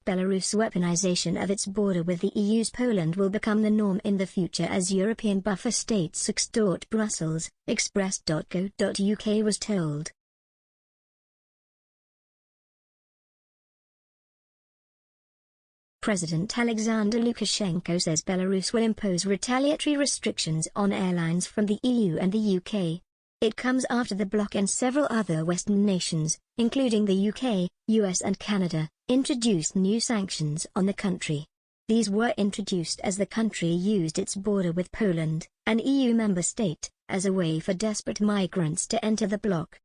Belarus' weaponization of its border with the EU's Poland will become the norm in the future as European buffer states extort Brussels, Express.co.uk was told. President Alexander Lukashenko says Belarus will impose retaliatory restrictions on airlines from the EU and the UK. It comes after the bloc and several other Western nations, including the UK, US and Canada, introduced new sanctions on the country. These were introduced as the country used its border with Poland, an EU member state, as a way for desperate migrants to enter the bloc.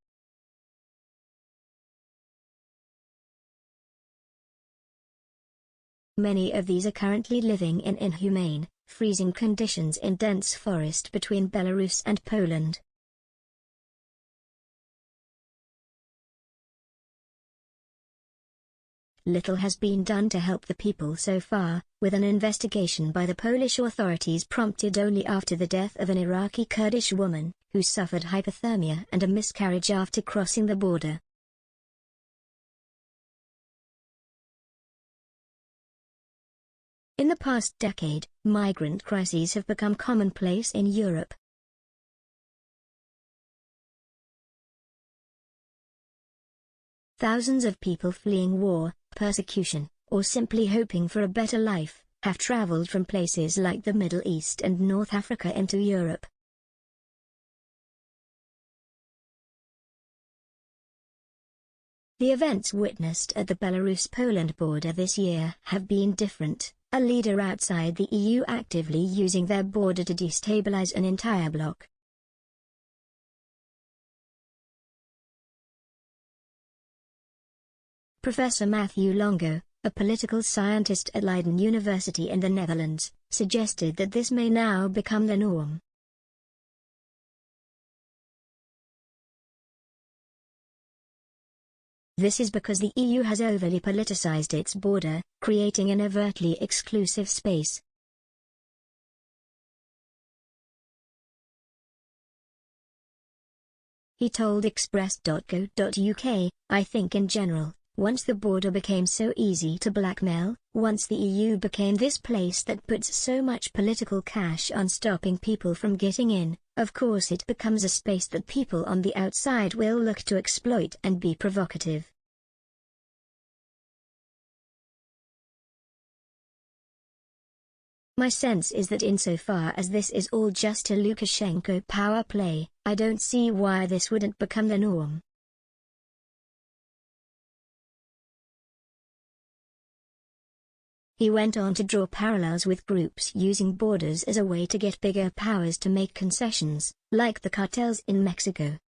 Many of these are currently living in inhumane, freezing conditions in dense forest between Belarus and Poland. Little has been done to help the people so far, with an investigation by the Polish authorities prompted only after the death of an Iraqi Kurdish woman, who suffered hypothermia and a miscarriage after crossing the border. In the past decade, migrant crises have become commonplace in Europe. Thousands of people fleeing war, persecution, or simply hoping for a better life, have traveled from places like the Middle East and North Africa into Europe. The events witnessed at the Belarus-Poland border this year have been different, a leader outside the EU actively using their border to destabilize an entire bloc. Professor Matthew Longo, a political scientist at Leiden University in the Netherlands, suggested that this may now become the norm. This is because the EU has overly politicized its border, creating an overtly exclusive space. He told Express.co.uk, "I think in general, once the border became so easy to blackmail, once the EU became this place that puts so much political cash on stopping people from getting in, of course it becomes a space that people on the outside will look to exploit and be provocative." My sense is that insofar as this is all just a Lukashenko power play, I don't see why this wouldn't become the norm. He went on to draw parallels with groups using borders as a way to get bigger powers to make concessions, like the cartels in Mexico.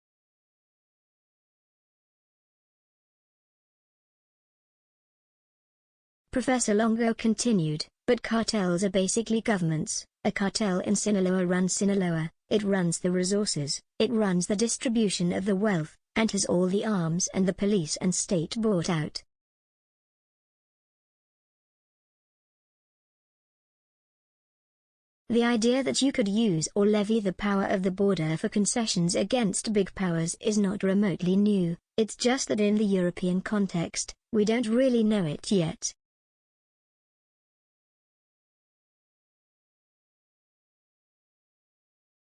Professor Longo continued, "But cartels are basically governments. A cartel in Sinaloa runs Sinaloa, it runs the resources, it runs the distribution of the wealth, and has all the arms and the police and state bought out. The idea that you could use or levy the power of the border for concessions against big powers is not remotely new, it's just that in the European context, we don't really know it yet."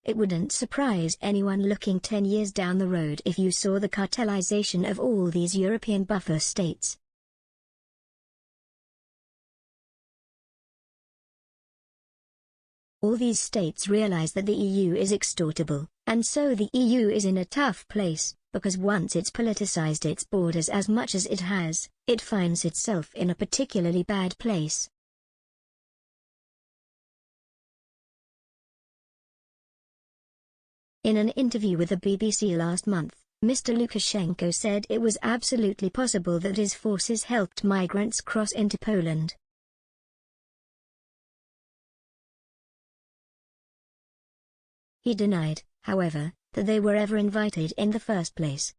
It wouldn't surprise anyone looking 10 years down the road if you saw the cartelization of all these European buffer states. All these states realize that the EU is extortable, and so the EU is in a tough place, because once it's politicized its borders as much as it has, it finds itself in a particularly bad place. In an interview with the BBC last month, Mr. Lukashenko said it was absolutely possible that his forces helped migrants cross into Poland. He denied, however, that they were ever invited in the first place.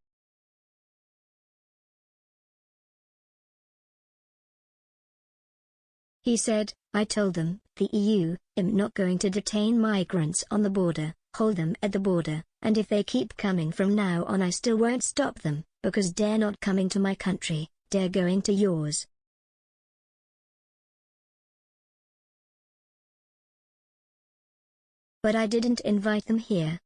He said, "I told them, the EU, I'm not going to detain migrants on the border, hold them at the border, and if they keep coming from now on I still won't stop them, because they're not coming to my country, they're going to yours." But I didn't invite them here.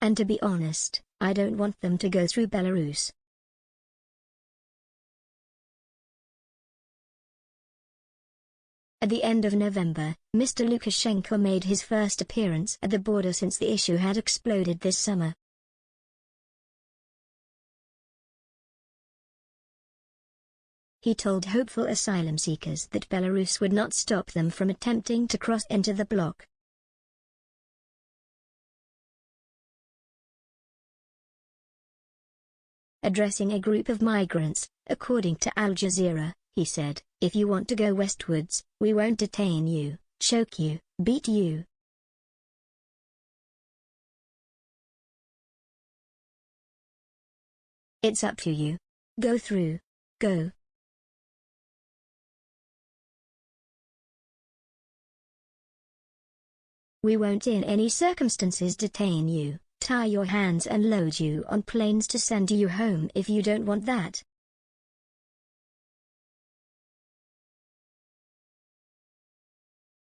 And to be honest, I don't want them to go through Belarus. At the end of November, Mr. Lukashenko made his first appearance at the border since the issue had exploded this summer. He told hopeful asylum seekers that Belarus would not stop them from attempting to cross into the bloc. Addressing a group of migrants, according to Al Jazeera, he said, "If you want to go westwards, we won't detain you, choke you, beat you. It's up to you. Go through. Go." "We won't in any circumstances detain you, tie your hands and load you on planes to send you home if you don't want that."